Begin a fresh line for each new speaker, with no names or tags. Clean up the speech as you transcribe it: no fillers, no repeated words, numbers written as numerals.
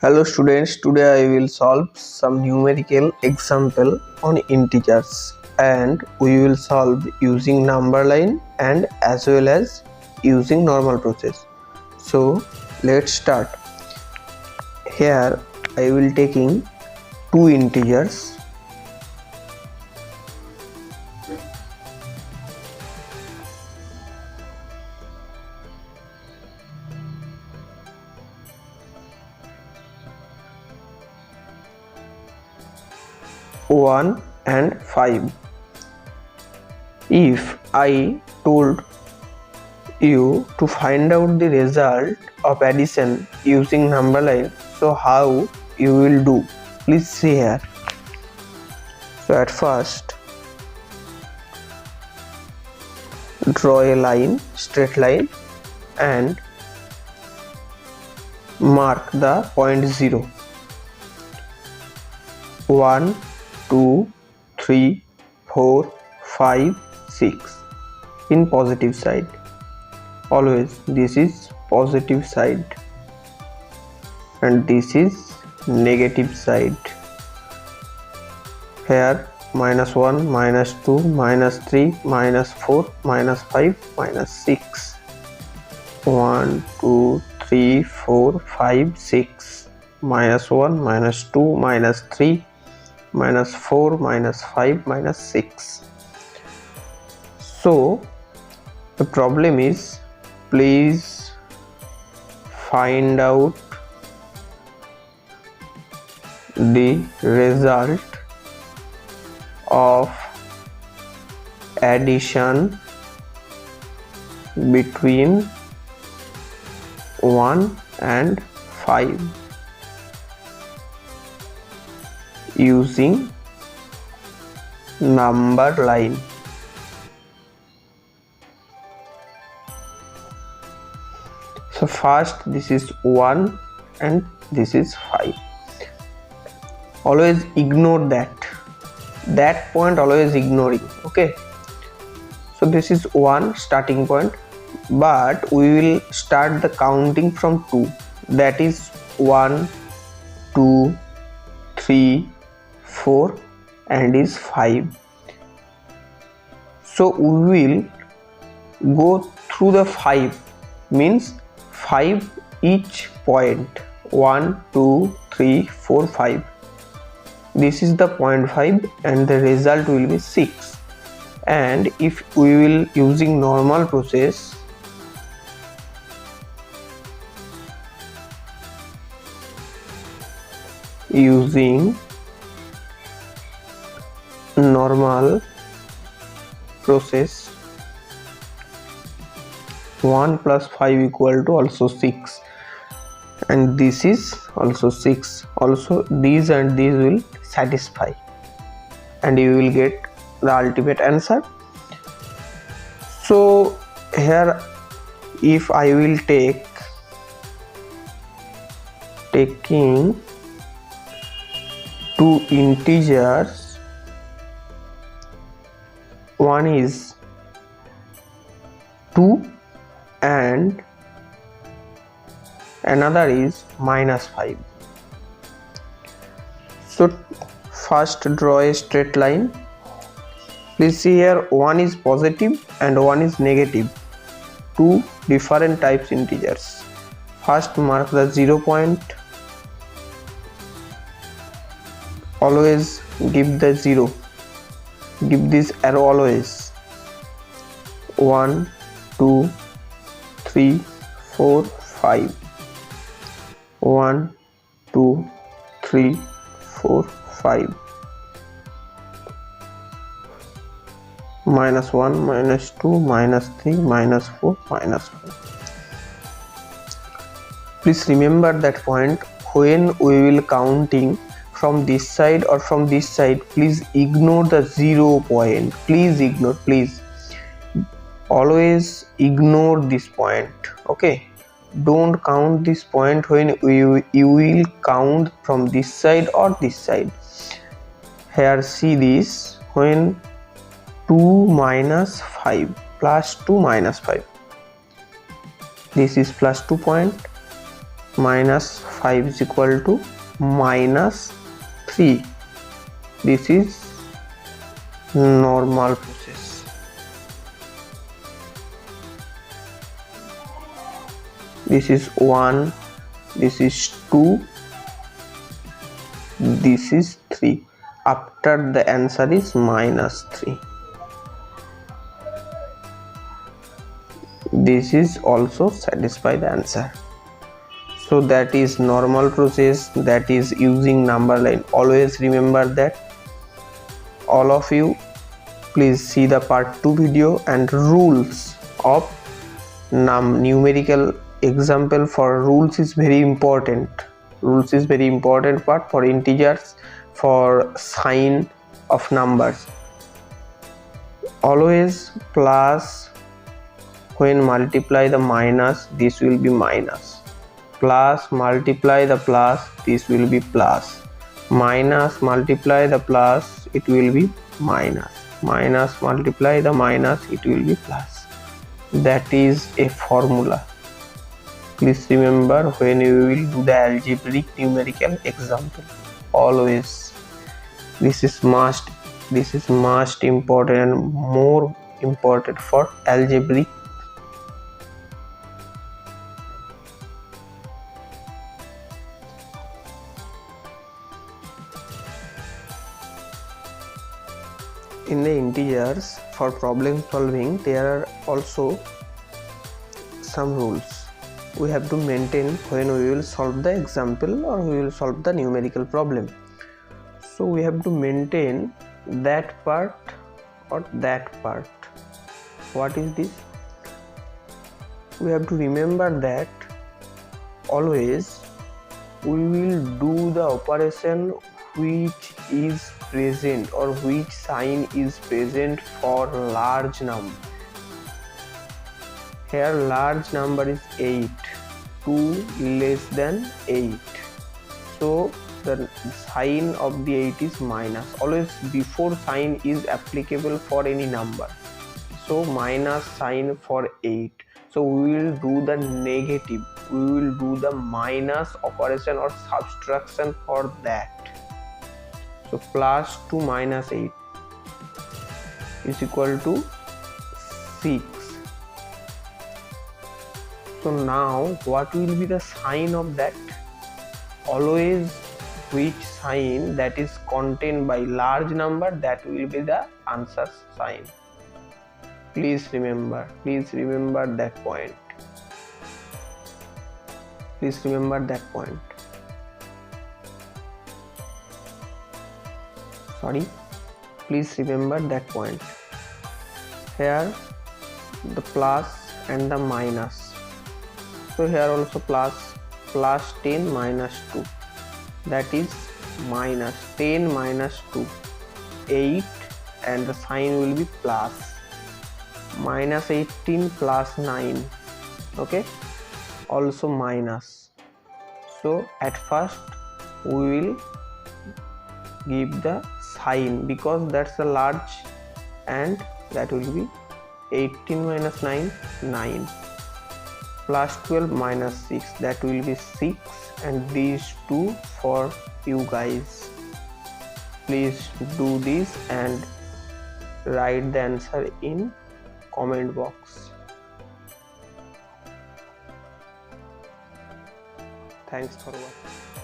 Hello students, today I will solve some numerical example on integers and we will solve using number line and as well as using normal process. So let's start. Here I will taking two integers. One and 5. If I told you to find out the result of addition using number line, so how you will do? Please see here. So at first draw a line, straight line, and mark the point 0. 1, 2, 3, 4, 5, 6 in positive side. Always this is positive side and this is negative side. Here -1, -2, -3, -4, -5, -6. 1, 2, 3, 4, 5, 6. -1, -2, -3, -4, -5, -6. So the problem is, please find out the result of addition between 1 and 5 using number line. So first this is 1 and this is 5. Always ignore that point, always ignoring. Okay, so this is 1 starting point, but we will start the counting from 2. That is 1, 2, 3, 4 and is 5. So we will go through the 5, means 5 each point. 1, 2, 3, 4, 5. This is the point 5 and the result will be 6. And if we will using normal process, using normal process, 1 plus 5 equal to also 6 and this is also 6. Also these and these will satisfy and you will get the ultimate answer. So here if I will taking two integers, one is 2 and another is -5. So first draw a straight line. Please see here, one is positive and one is negative, two different types integers. First mark the 0 point. Always give the 0, give this arrow always. 1, 2, 3, 4, 5. 1, 2, 3, 4, 5. -1, -2, -3, -4, -5. Please remember that point. When we will counting from this side or from this side, please ignore the 0 point. Please ignore, please. Always ignore this point. Okay, don't count this point when you will count from this side or this side. Here see this, when 2 minus 5 plus 2 minus 5, this is plus 2 point minus 5 is equal to minus 3. This is normal process. This is 1, this is 2, this is 3. After the answer is minus 3. This is also satisfy the answer. So that is normal process, that is using number line. Always remember that. All of you, please see the part 2 video and rules of numerical example. For rules is very important. Rules is very important part for integers, for sign of numbers. Always plus, when multiply the minus, this will be minus. Plus multiply the plus, this will be plus. Minus multiply the plus, it will be minus. Minus multiply the minus, it will be plus. That is a formula. Please remember when you will do the algebraic numerical example. Always this is must important and more important for algebraic. In the integers, for problem solving, there are also some rules we have to maintain when we will solve the example or we will solve the numerical problem. So we have to maintain that part or that part. What is this? We have to remember that always we will do the operation which is present or which sign is present for large number. Here large number is 8, 2 less than 8. So the sign of the 8 is minus. Always before sign is applicable for any number. So minus sign for 8. So we will do the negative. We will do the minus operation or subtraction for that. So plus 2 minus 8 is equal to 6. So now what will be the sign of that? Always which sign that is contained by large number, that will be the answer sign. Please remember that point. Please remember that point. Please remember that point. Here the plus and the minus. So here also plus 10 minus 2, that is minus 10 minus 2, 8, and the sign will be plus. Minus 18 plus 9, okay, also minus. So at first we will give the sign because that's a large, and that will be 18 minus 9, 9, plus 12 minus 6, that will be 6, and these two for you guys. Please do this and write the answer in comment box. Thanks for watching.